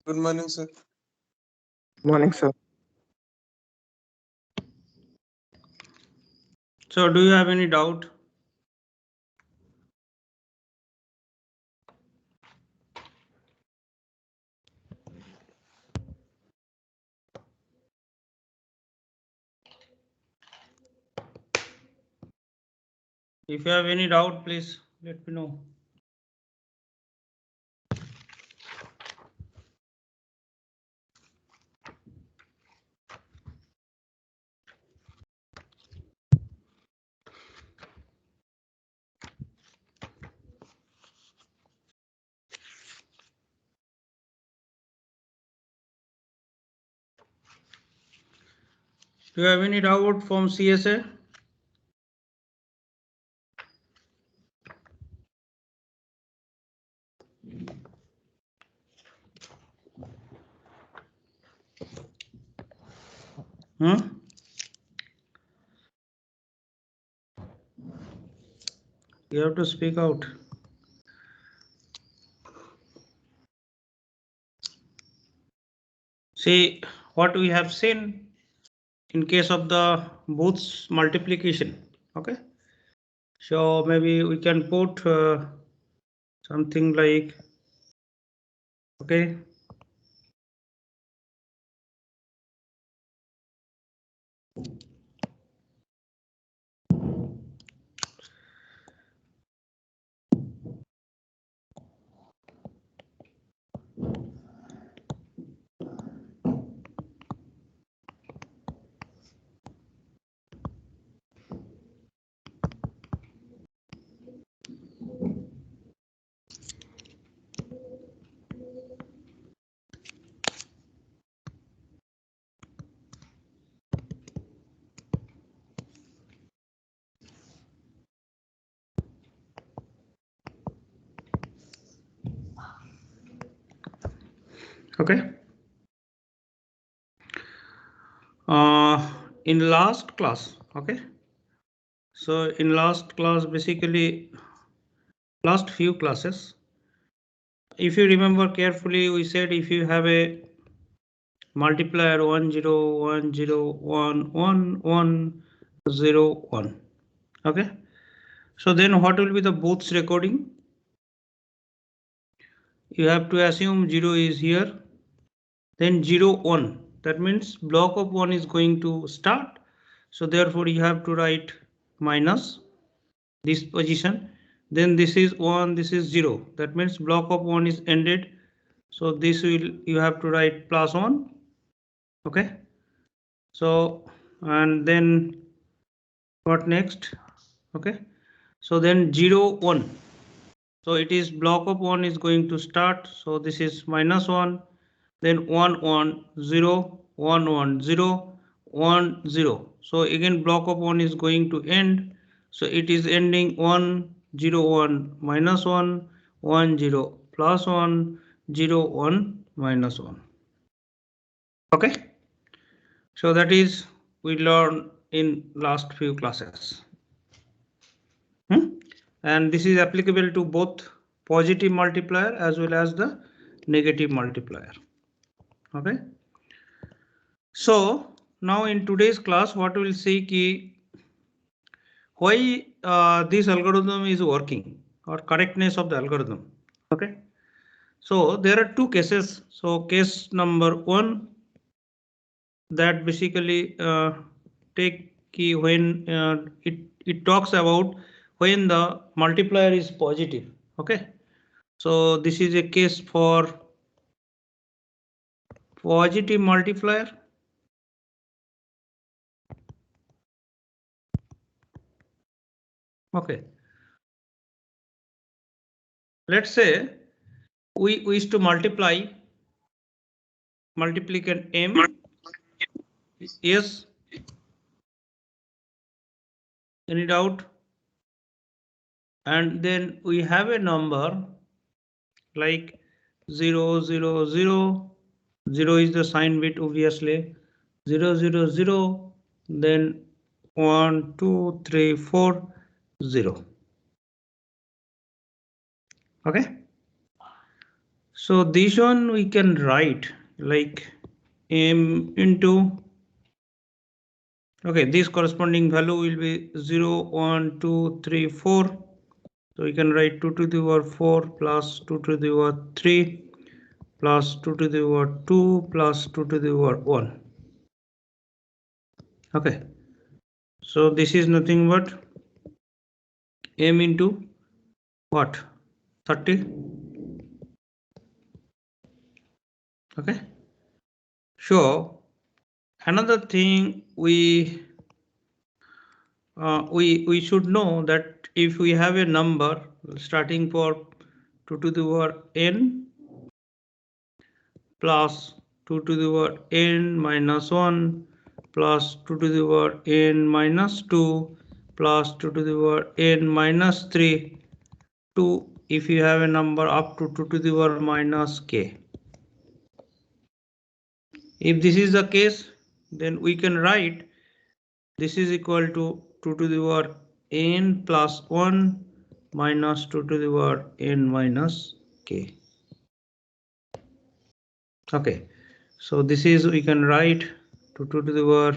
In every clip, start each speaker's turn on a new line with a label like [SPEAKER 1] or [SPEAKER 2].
[SPEAKER 1] Good morning, sir.
[SPEAKER 2] Morning, sir.
[SPEAKER 3] So do you have any doubt? If you have any doubt, please let me know. Do you have any doubt from CSA? You have to speak out. See what we have seen in case of the Booth's multiplication. Okay, so maybe we can put something like, okay, okay. In last class, okay, so in last class, basically last few classes, if you remember carefully, we said if you have a multiplier 1 0 1 0 1 1 1 0 1, okay, so then what will be the Booth's recording? You have to assume 0 is here, then 0 1, that means block of 1 is going to start, so therefore you have to write minus this position, then this is 1, this is 0, that means block of 1 is ended, so this will, you have to write plus 1, okay, so and then what next, okay, so then 0 1, so it is block of 1 is going to start, so this is minus 1, then 1 1 0 1 1 0 1 0, so again block of 1 is going to end, so it is ending 1 0 1 minus 1 1 0 plus 1 0 1 minus 1, okay, so that is we learned in last few classes. And this is applicable to both positive multiplier as well as the negative multiplier, okay. So now in today's class, what we'll see ki why this algorithm is working or correctness of the algorithm, okay. So there are two cases. So case number 1, that basically take key when it talks about when the multiplier is positive, okay. So this is a case for positive multiplier, okay. Let's say we wish to multiply multiplicand m. Yes, any doubt? And then we have a number like 0 0 0 0 is the sign bit, obviously 0 0 0, then 1 2 3 4 0, okay. So this one we can write like m into, okay, this corresponding value will be 0, 1, 2, 3, 4. So we can write 2 to the power 4 plus 2 to the power 3 plus 2 to the power 2 plus 2 to the power 1. Okay, so this is nothing but m into what? 30. Okay. So another thing we should know that if we have a number starting for 2 to the power n plus 2 to the power n minus 1 plus 2 to the power n minus 2 plus 2 to the power n minus 3 to if you have a number up to 2 to the power minus k. If this is the case, then we can write this is equal to 2 to the power n plus 1 minus 2 to the power n minus k. Okay, so this is we can write 2 to the power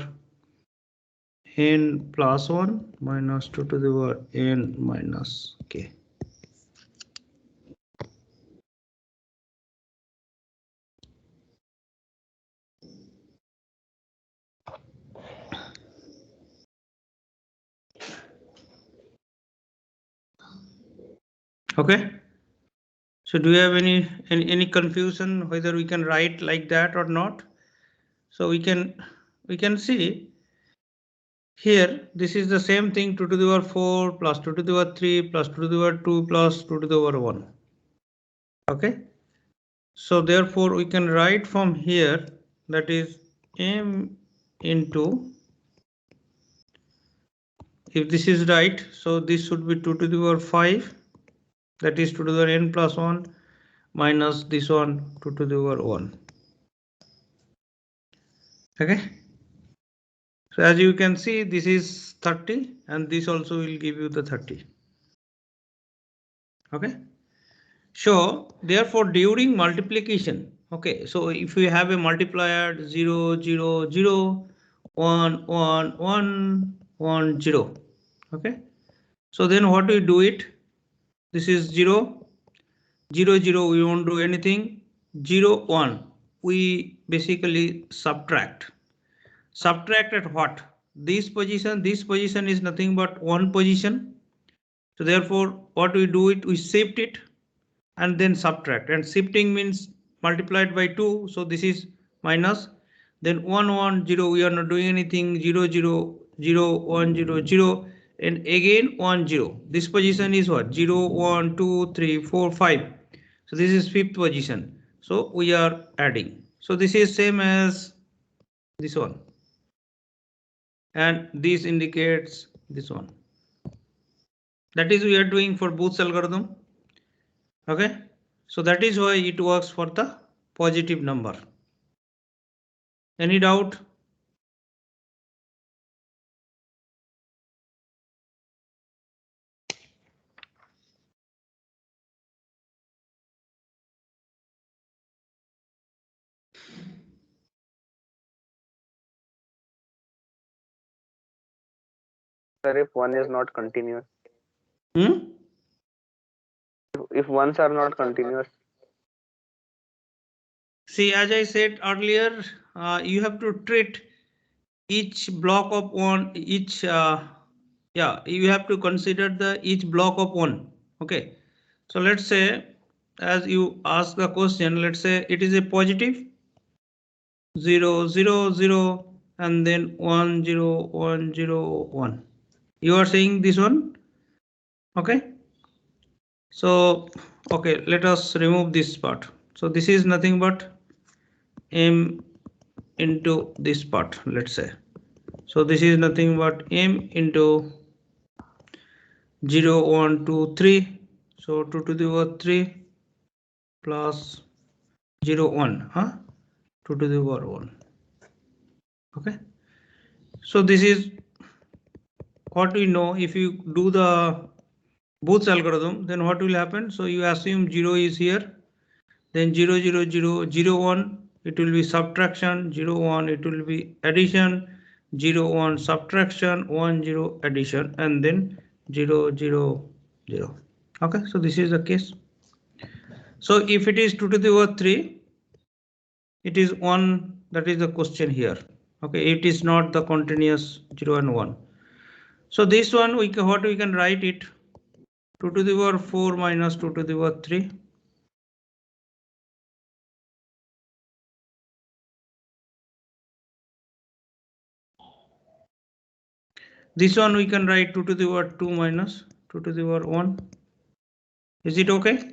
[SPEAKER 3] n plus 1 minus 2 to the power n minus k. Okay, so do you have any confusion whether we can write like that or not? So we can see here this is the same thing 2 to the power 4 plus 2 to the power 3 plus 2 to the power 2 plus 2 to the power 1. Okay, so therefore we can write from here that is m into, if this is right, so this should be 2 to the power 5, that is 2 to the power n plus 1 minus this one 2 to the power 1. Okay, so as you can see this is 30 and this also will give you the 30. Okay, so therefore during multiplication, okay, so if we have a multiplier 0 0 0 1 1 1 1 0, okay, so then what we do it, this is 0 0 0, we won't do anything, 0 1 we basically subtract at what, this position is nothing but one position, so therefore what we do it, we shift it and then subtract, and shifting means multiplied by 2, so this is minus, then 1 1 0 we are not doing anything, 0 0 0 1 0 0 and again 1 0, this position is what, 0 1 2 3 4 5, so this is fifth position, so we are adding, so this is same as this one and this indicates this one, that is we are doing for Booth's algorithm. Okay, so that is why it works for the positive number. Any doubt?
[SPEAKER 2] Sir, if one is not continuous,
[SPEAKER 3] Hmm?
[SPEAKER 2] if ones are not continuous,
[SPEAKER 3] See, as I said earlier, you have to treat each block of one, each, yeah, you have to consider the each block of one. Okay, so let's say, as you ask the question, let's say it is a positive 0 0 0 and then 1 0 1 0 1. You are saying this one. Okay, so okay, let us remove this part. So this is nothing but m into this part, let's say. So this is nothing but m into 0 1 2 3, so 2 to the power 3 plus 0 1, 2 to the power 1. Okay, so this is what we know. If you do the Booth's algorithm, then what will happen, so you assume 0 is here, then 0, 0, 0, 0, 1, it will be subtraction, 0, 1, it will be addition, 0, 1, subtraction, 1, 0, addition, and then 0, 0, 0. Okay, so this is the case. So if it is 2 to the power 3, it is 1, that is the question here. Okay, it is not the continuous 0 and 1. So this one, what we can write it, 2 to the power 4 minus 2 to the power 3. This one we can write 2 to the power 2 minus 2 to the power 1. Is it okay?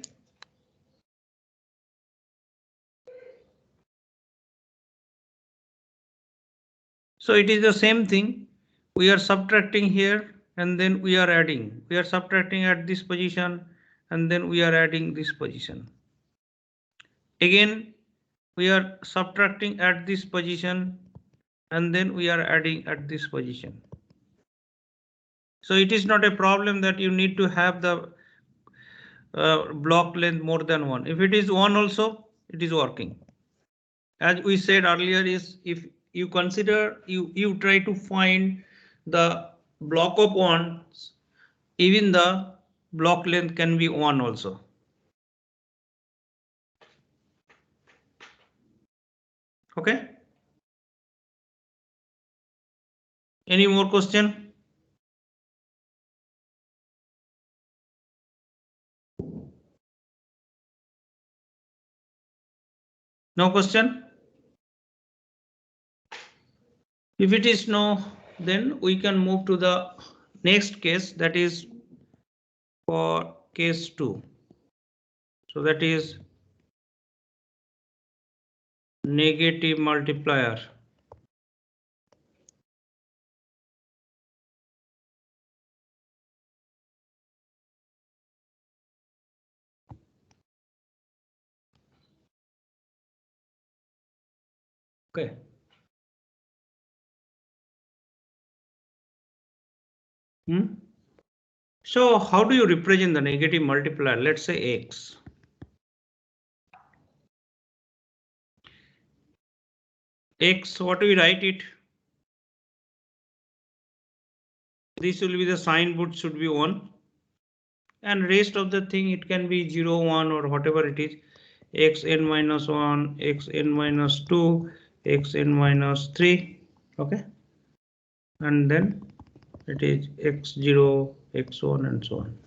[SPEAKER 3] So it is the same thing. We are subtracting here and then we are adding. We are subtracting at this position and then we are adding this position. Again, we are subtracting at this position and then we are adding at this position. So it is not a problem that you need to have the block length more than 1. If it is 1 also, it is working. As we said earlier, is if you consider, you try to find the block of 1s, even the block length can be 1 also. Okay. Any more question? No question? If it is no, then we can move to the next case, that is for case 2. So that is negative multiplier. Okay. So how do you represent the negative multiplier? Let's say x. X, what do we write it? This will be the sign board should be 1. And rest of the thing, it can be 0, 1 or whatever it is. Xn minus 1, xn minus 2, xn minus 3. Okay. And then it is x0, x1 and so on.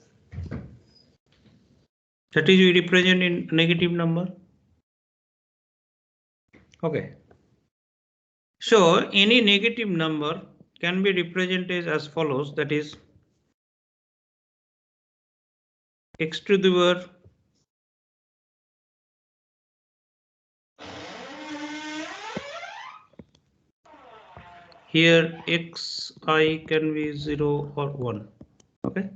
[SPEAKER 3] That is we represent in negative number. Okay. So any negative number can be represented as follows, that is x to the power here xi can be 0 or 1. Okay.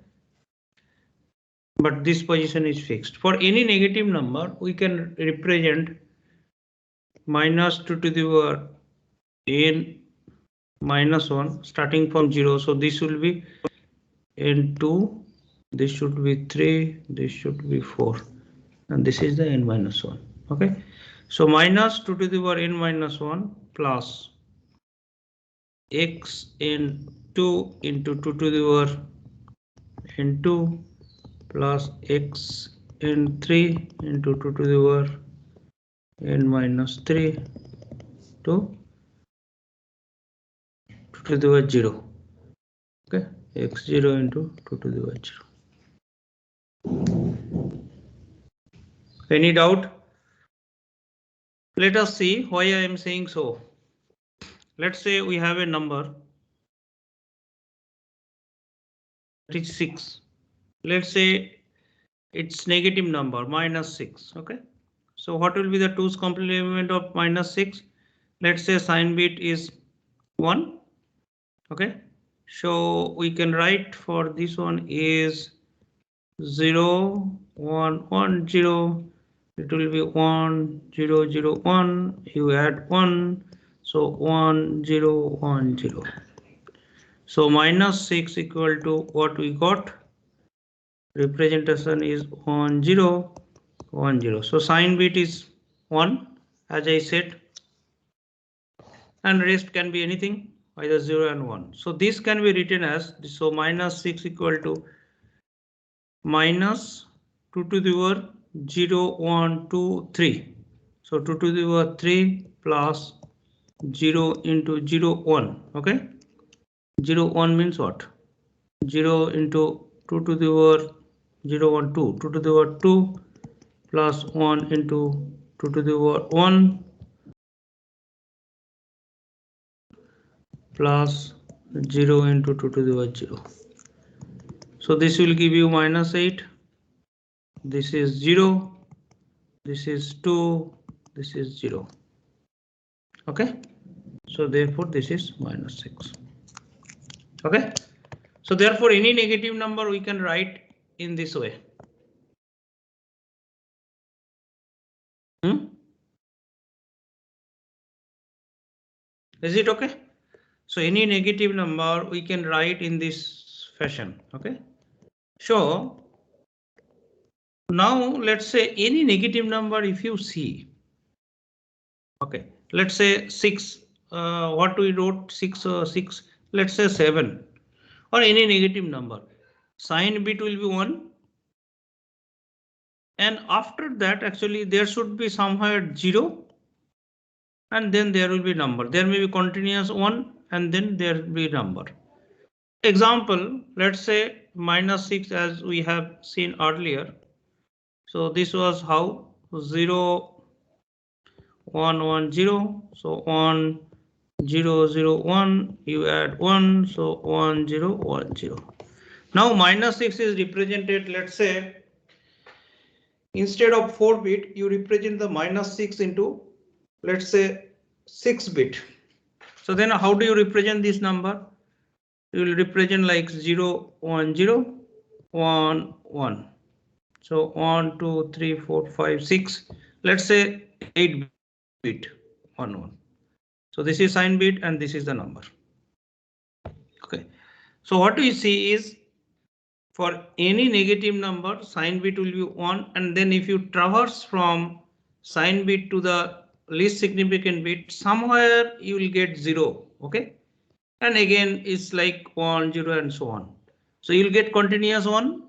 [SPEAKER 3] But this position is fixed. For any negative number, we can represent minus 2 to the power n minus 1 starting from 0. So this will be n2, this should be 3, this should be 4, and this is the n minus 1. Okay. So minus 2 to the power n minus 1 plus x n2 into 2 to the power n2 plus x n3 into 2 to the power n minus 3 to 2 to the power 0. Okay, x0 into 2 to the power 0. Any doubt? Let us see why I am saying so. Let's say we have a number that is 6. Let's say it's negative number minus 6. Okay. So what will be the 2's complement of minus 6? Let's say sign bit is 1. Okay. So we can write for this one is 0, 1, 1, 0. It will be 1, 0, 0, 1. You add 1. So 1, 0, 1, 0. So minus 6 equal to what we got. Representation is 1, 0. 1 0. So sign bit is 1, as I said, and rest can be anything, either 0 and 1. So this can be written as, so minus 6 equal to minus 2 to the power 0 1 2 3. So 2 to the power 3 plus 0 into 0 1. Okay, 0 1 means what? 0 into 2 to the power 0 1 2. 2 to the power 2 plus 1 into 2 to the power 1 plus 0 into 2 to the power 0. So this will give you minus 8. This is 0. This is 2. This is 0. Okay. So therefore this is minus 6. Okay. So therefore any negative number we can write in this way. Is it okay? So any negative number we can write in this fashion. Okay. So now let's say any negative number if you see. Okay. Let's say 6. What we wrote 6 6. Let's say 7 or any negative number. Sign bit will be 1. And after that actually there should be somewhere 0. And then there will be number. There may be continuous 1 and then there will be number. Example, let's say minus 6 as we have seen earlier. So this was how 0 1 1 0. So 1 0 0 1 you add 1, so 1 0 1 0. Now minus 6 is represented, let's say instead of 4 bit you represent the minus 6 into, let's say 6 bit. So then how do you represent this number? You will represent like 0 1 0 1 1. So 1 2 3 4 5 6. Let's say 8 bit 1 1. So this is sign bit and this is the number. Okay. So what we see is for any negative number, sign bit will be 1, and then if you traverse from sign bit to the least significant bit, somewhere you will get 0. Okay. And again it's like 1 0 and so on. So you'll get continuous 1,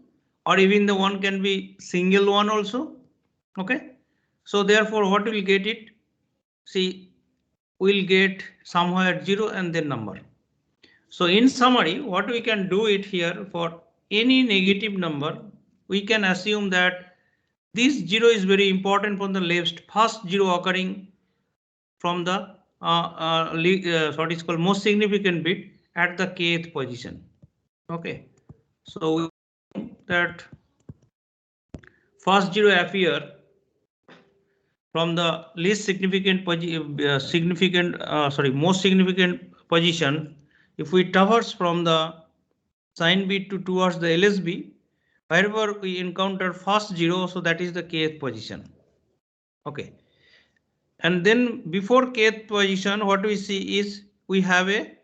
[SPEAKER 3] or even the 1 can be single 1 also. Okay. So therefore what will get it? See, we'll get somewhere 0 and then number. So in summary, what we can do it here for any negative number, we can assume that this 0 is very important from the left, first 0 occurring from the what is called most significant bit at the kth position. Okay, so that first 0 appear from the least significant most significant position. If we traverse from the sign bit towards the LSB, wherever we encounter first 0, so that is the kth position. Okay, and then before kth position, what we see is we have a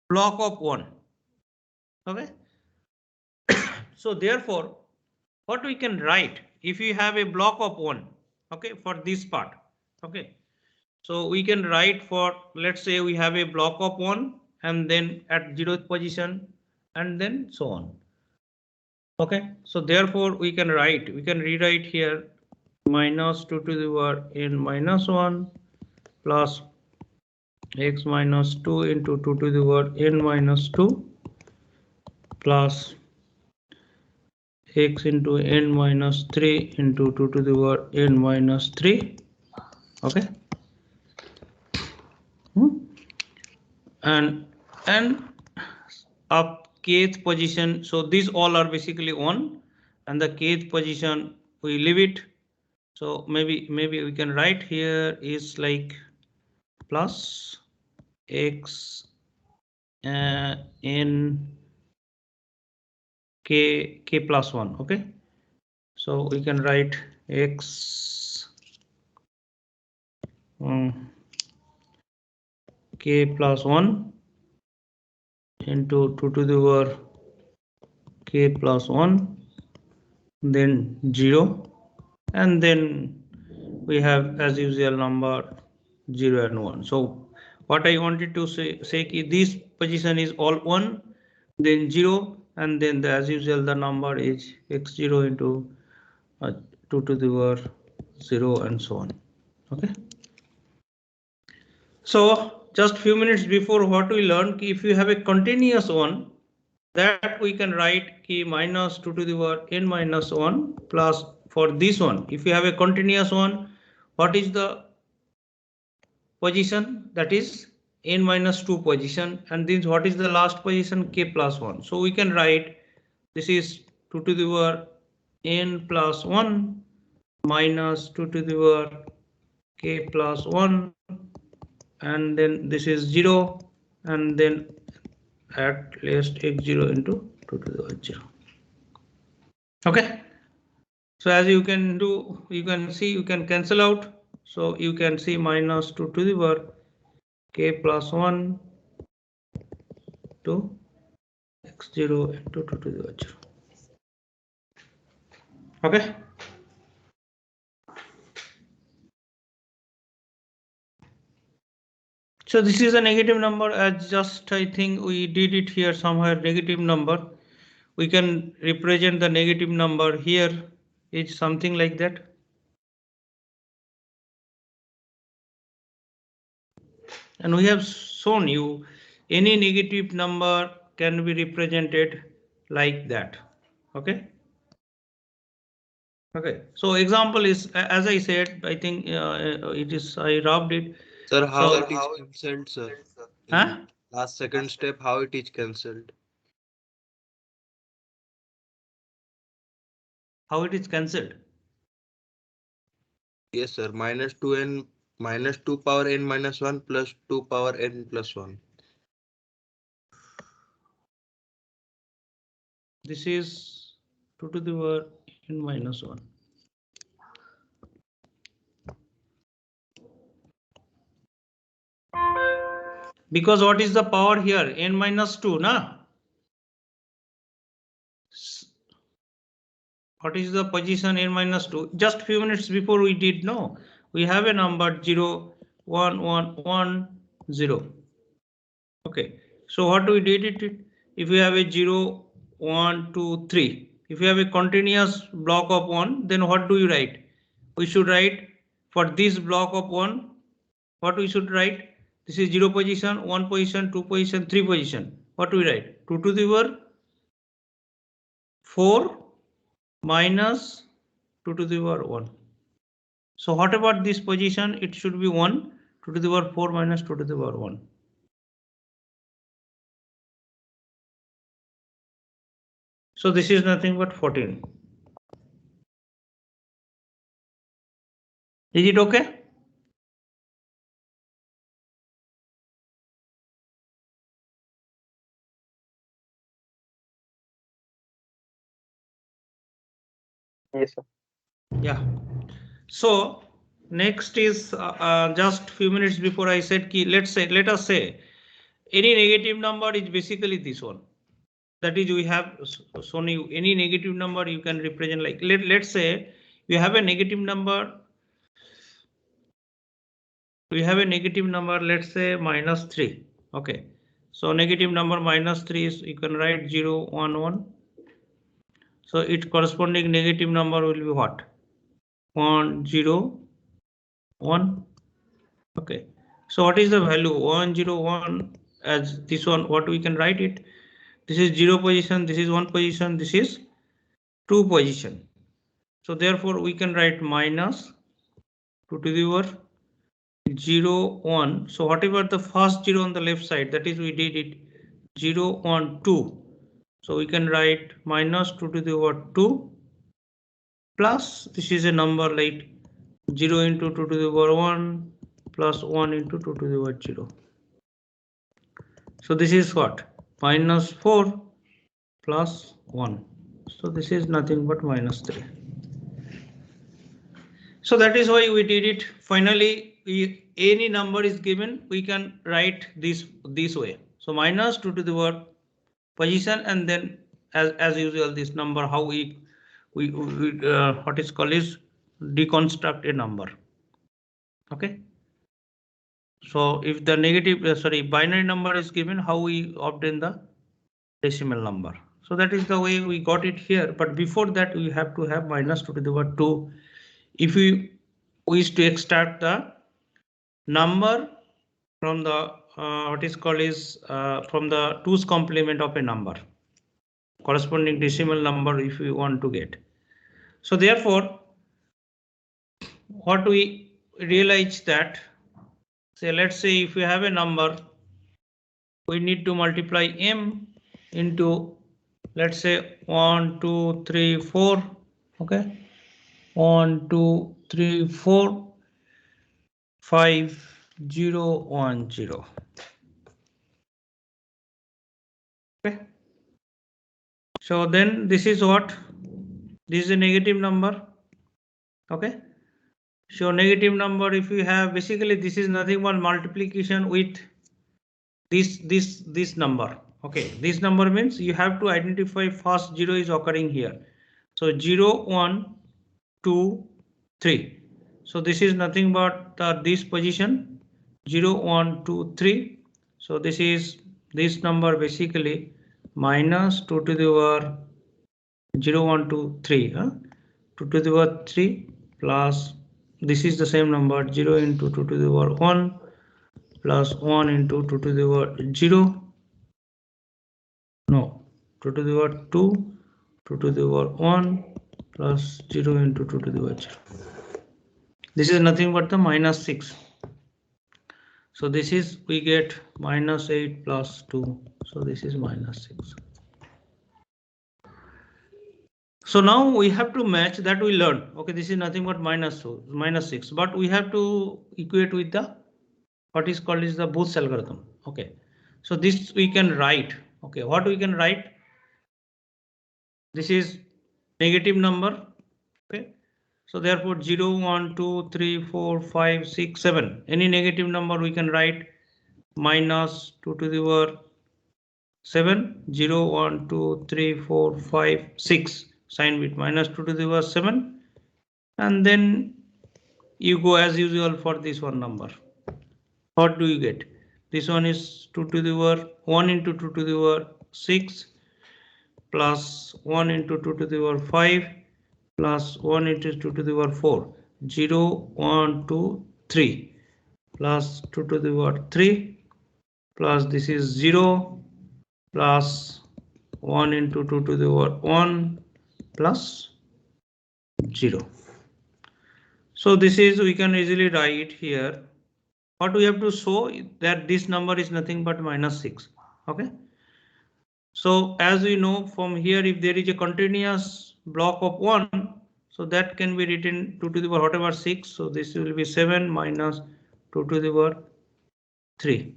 [SPEAKER 3] block of 1. Okay. So therefore, what we can write if you have a block of 1, okay, for this part. Okay, so we can write for, let's say we have a block of 1 and then at 0th position and then so on. Okay, so therefore we can rewrite here minus 2 to the power n minus 1 plus x minus 2 into 2 to the power n minus 2 plus x into n minus 3 into 2 to the power n minus 3. Okay. And up kth position, so these all are basically 1, and the kth position we leave it. So maybe we can write here is like plus x n k plus 1. Okay, so we can write x k plus 1 into 2 to the power k plus 1, then 0, and then we have as usual number 0 and 1. So what I wanted to say this position is all 1, then 0, and then as usual the number is x0 into 2 to the power 0 and so on. Okay. So just few minutes before, what we learned, if you have a continuous one, that we can write key minus 2 to the power n minus 1 plus for this one. If you have a continuous one, what is the position? That is n minus 2 position, and then what is the last position? K plus 1. So we can write this is 2 to the power n plus 1 minus 2 to the power k plus 1, and then this is 0, and then at least x0 into 2 to the power 0. Okay. So as you can do, you can see, you can cancel out. So you can see minus 2 to the power k plus 1 to x0 into 2 to the power 0. Okay. So this is a negative number, as just I think we did it here somewhere, negative number. We can represent the negative number here is something like that. And we have shown you any negative number can be represented like that. Okay. Okay. So example is, as I said, I think it is, I rubbed it.
[SPEAKER 1] Sir, how
[SPEAKER 3] So,
[SPEAKER 1] it is cancelled, sir?
[SPEAKER 3] Huh?
[SPEAKER 1] In last second step, how it is cancelled?
[SPEAKER 3] How it is cancelled?
[SPEAKER 1] Yes, sir. Minus 2n minus 2 power n minus 1 plus 2 power n plus 1.
[SPEAKER 3] This is 2 to the power n minus 1. Because what is the power here? N minus 2, na? What is the position n minus 2? Just few minutes before we did know. We have a number 0, 1, 1, 1, 0. Okay. So what we did it? If we have a 0, 1, 2, 3. If you have a continuous block of 1, then what do you write? We should write for this block of 1. What we should write? This is 0 position, 1 position, 2 position, 3 position. What do we write? 2 to the power 4 minus 2 to the power 1. So what about this position? It should be 1, 2 to the power 4 minus 2 to the power 1. So this is nothing but 14. Is it okay?
[SPEAKER 2] Yes, sir.
[SPEAKER 3] Yeah. So next is just few minutes before I said key. Let us say any negative number is basically this one. That is, we have shown you any negative number you can represent like let's say you have a negative number. We have a negative number, let's say minus 3. Okay. So negative number minus 3 is, you can write 0, 1, 1. So its corresponding negative number will be what? 1, 0, 1. Okay. So what is the value? 1, 0, 1 as this one, what we can write it? This is 0 position, this is 1 position, this is 2 position. So therefore we can write minus 2 to the power 0, 1. So whatever the first 0 on the left side, that is we did it 0, 1, 2. So we can write minus 2 to the power 2 plus this is a number like 0 into 2 to the power 1 plus 1 into 2 to the power 0. So this is what? Minus 4 plus 1. So this is nothing but minus 3. So that is why we did it. Finally, any number is given, we can write this way. So minus 2 to the power position, and then as usual this number how we what is called is deconstruct a number. Okay. So if the negative, binary number is given, how we obtain the decimal number? So that is the way we got it here. But before that, we have to have minus 2 to the power 2. If we wish to extract the number from the what is called is from the 2's complement of a number, corresponding decimal number if we want to get. So therefore, what we realize that, say, let's say if we have a number, we need to multiply m into, let's say 1, 2, 3, 4. Okay, 1, 2, 3, 4, 5, 0, 1, 0. Okay. So then this is what? This is a negative number. Okay. So negative number, if you have, basically this is nothing but multiplication with this number. Okay. This number means you have to identify first 0 is occurring here. So 0, 1, 2, 3. So this is nothing but this position 0, 1, 2, 3. So this is this number basically minus 2 to the power 0, 1, 2, 3. 2 to the power 3 plus this is the same number 0 into 2 to the power 1 plus 1 into 2 to the power 0. No, 2 to the power 2, 2 to the power 1 plus 0 into 2 to the power 0. This is nothing but the minus 6. So this is, we get minus 8 plus 2. So this is minus 6. So now we have to match that we learned. Okay, this is nothing but minus 6. But we have to equate with the what is called is the Booth's algorithm. Okay, so this we can write. Okay, what we can write? This is negative number. Okay. So therefore 0, 1, 2, 3, 4, 5, 6, 7. Any negative number we can write minus 2 to the power 7, 0, 1, 2, 3, 4, 5, 6. Sign with minus 2 to the power 7. And then you go as usual for this one number. What do you get? This one is 2 to the power 1 into 2 to the power 6 plus 1 into 2 to the power 5. Plus 1 into 2 to the power 4, 0, 1, 2, 3, plus 2 to the power 3, plus this is 0, plus 1 into 2 to the power 1, plus 0. So this is, we can easily write here. What we have to show that this number is nothing but minus 6. Okay. So as we know from here, if there is a continuous block of 1, so that can be written 2 to the power whatever 6. So this will be 7 minus 2 to the power 3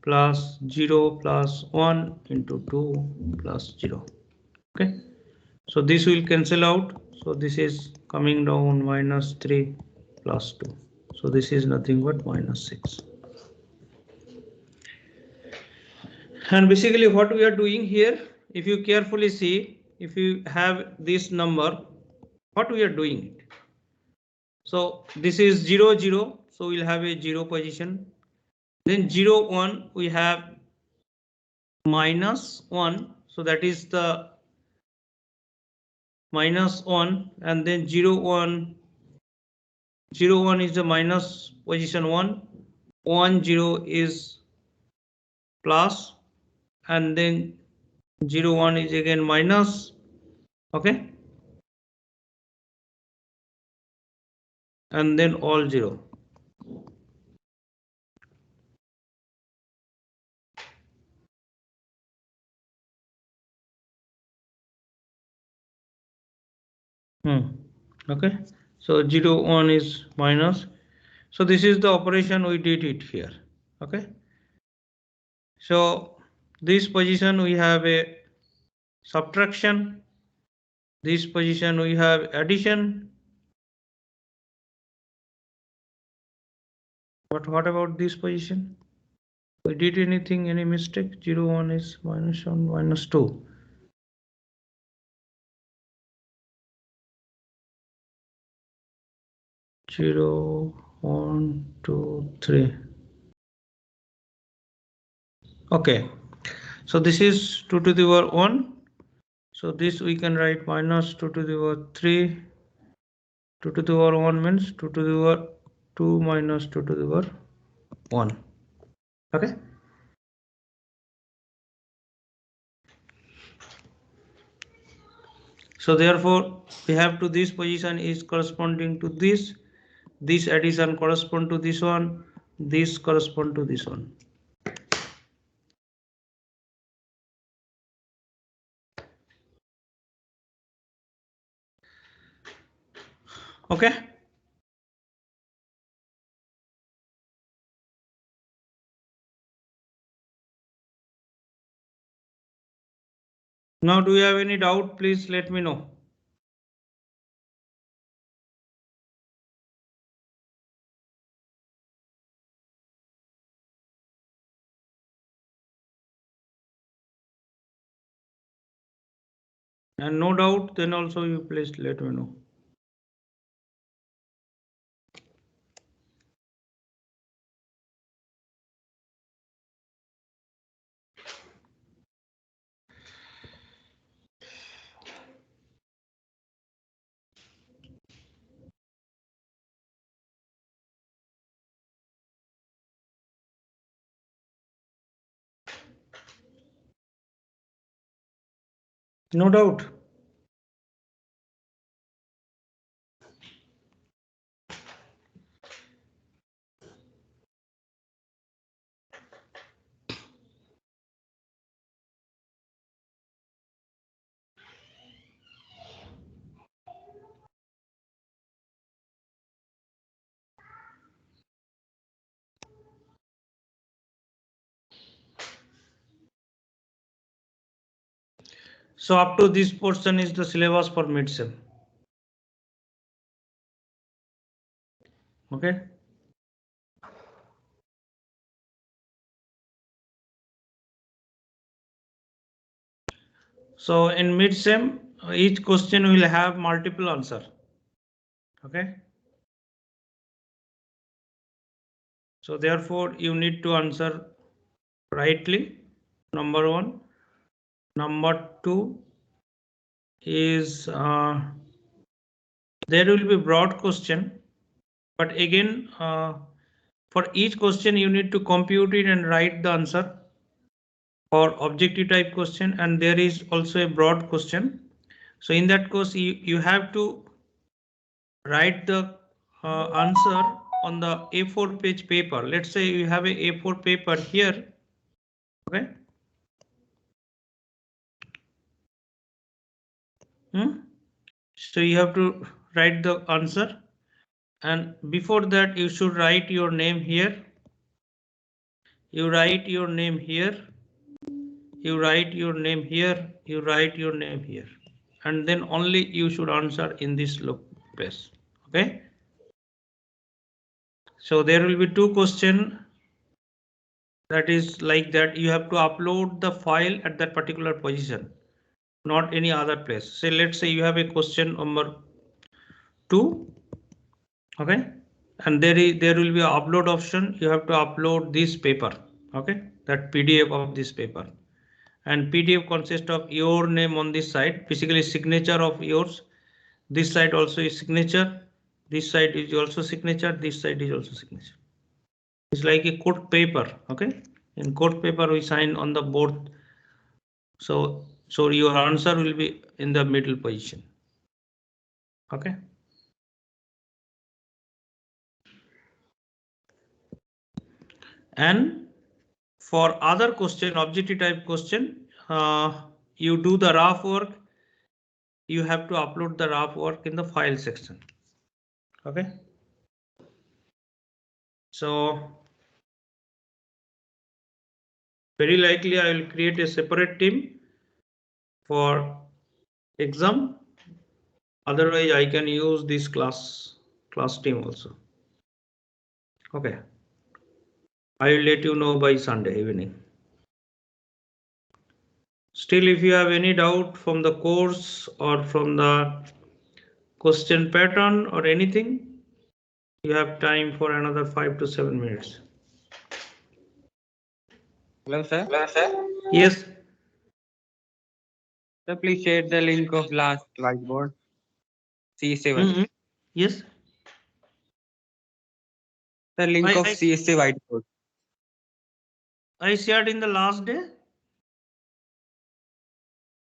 [SPEAKER 3] plus 0 plus 1 into 2 plus 0. Okay. So this will cancel out. So this is coming down minus 3 plus 2. So this is nothing but minus 6. And basically what we are doing here, if you carefully see, if you have this number, what we are doing. So this is 0, 0. So we'll have a 0 position. Then 0, 1, we have minus 1. So that is the minus 1. And then 0, 1. 0, 1 is the minus position 1. 1, 0 is plus. And then 0, 1 is again minus. Okay. And then all 0. Okay. So 0, 1 is minus. So this is the operation we did it here. Okay. So this position we have a subtraction. This position we have addition. But what about this position? We did anything, any mistake? 0, 1 is minus 1, minus 2. 0, 1, 2, 3. Okay, so this is 2 to the power 1. So this we can write minus 2 to the power 3. 2 to the power 1 means 2 to the power 2 minus 2 to the power 1. Okay. So therefore we have to this position is corresponding to this. This addition correspond to this one. This correspond to this one. Okay. Now, do you have any doubt? Please let me know. And no doubt, then also you please let me know. No doubt. So up to this portion is the syllabus for mid-sem. Okay. So in mid-sem, each question will have multiple answer. Okay. So therefore you need to answer rightly. Number one. Number two is there will be broad question, but again for each question you need to compute it and write the answer for objective type question, and there is also a broad question. So in that case you have to write the answer on the A4 page paper. Let's say you have a A4 paper here. Okay. So you have to write the answer, and before that you should write your name here. You write your name here. You write your name here. You write your name here, and then only you should answer in this place. Okay. So there will be two questions. That is like that. You have to upload the file at that particular position, not any other place. So let's say you have a question number 2. Okay. And there will be an upload option. You have to upload this paper. Okay. That PDF of this paper. And PDF consists of your name on this side, basically signature of yours. This side also is signature. This side is also signature. This side is also signature. It's like a court paper. Okay. In court paper, we sign on the board. So your answer will be in the middle position. Okay. And for other question, objective type question, you do the rough work. You have to upload the rough work in the file section. Okay. So very likely I will create a separate team for exam. Otherwise I can use this class team also. Okay. I will let you know by Sunday evening. Still, if you have any doubt from the course or from the question pattern or anything, You have time for another 5 to 7 minutes.
[SPEAKER 4] Hello, sir.
[SPEAKER 3] Yes.
[SPEAKER 4] Sir, please share the link of last whiteboard. CSA.
[SPEAKER 3] Mhm. Yes.
[SPEAKER 4] The link
[SPEAKER 3] I-
[SPEAKER 4] of
[SPEAKER 3] I-
[SPEAKER 4] CSA whiteboard.
[SPEAKER 3] I shared in the last day.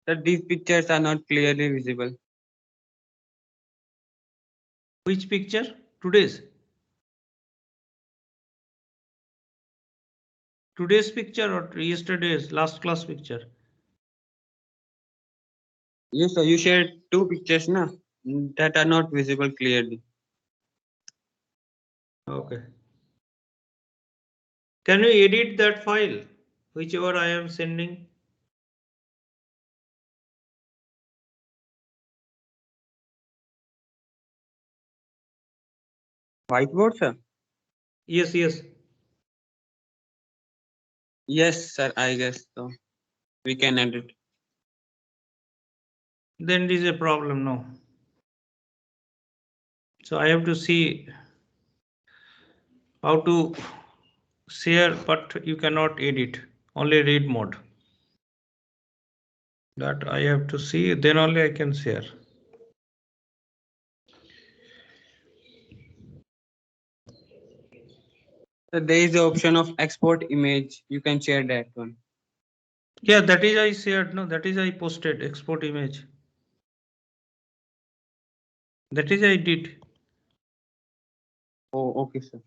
[SPEAKER 4] Sir, these pictures are not clearly visible.
[SPEAKER 3] Which picture? Today's. Today's picture or yesterday's last class picture?
[SPEAKER 4] Yes, sir. You shared two pictures, na, that are not visible clearly.
[SPEAKER 3] Okay. Can you edit that file, whichever I am sending?
[SPEAKER 4] Whiteboard, sir.
[SPEAKER 3] Yes, yes.
[SPEAKER 4] Yes, sir. I guess so. We can edit.
[SPEAKER 3] Then it is a problem, no. So I have to see how to share, but you cannot edit, only read mode. That I have to see, then only I can share.
[SPEAKER 4] So there is the option of export image. You can share that one.
[SPEAKER 3] Yeah, that is I shared, no, that is I posted, export image. That is I did.
[SPEAKER 4] Oh, okay, sir.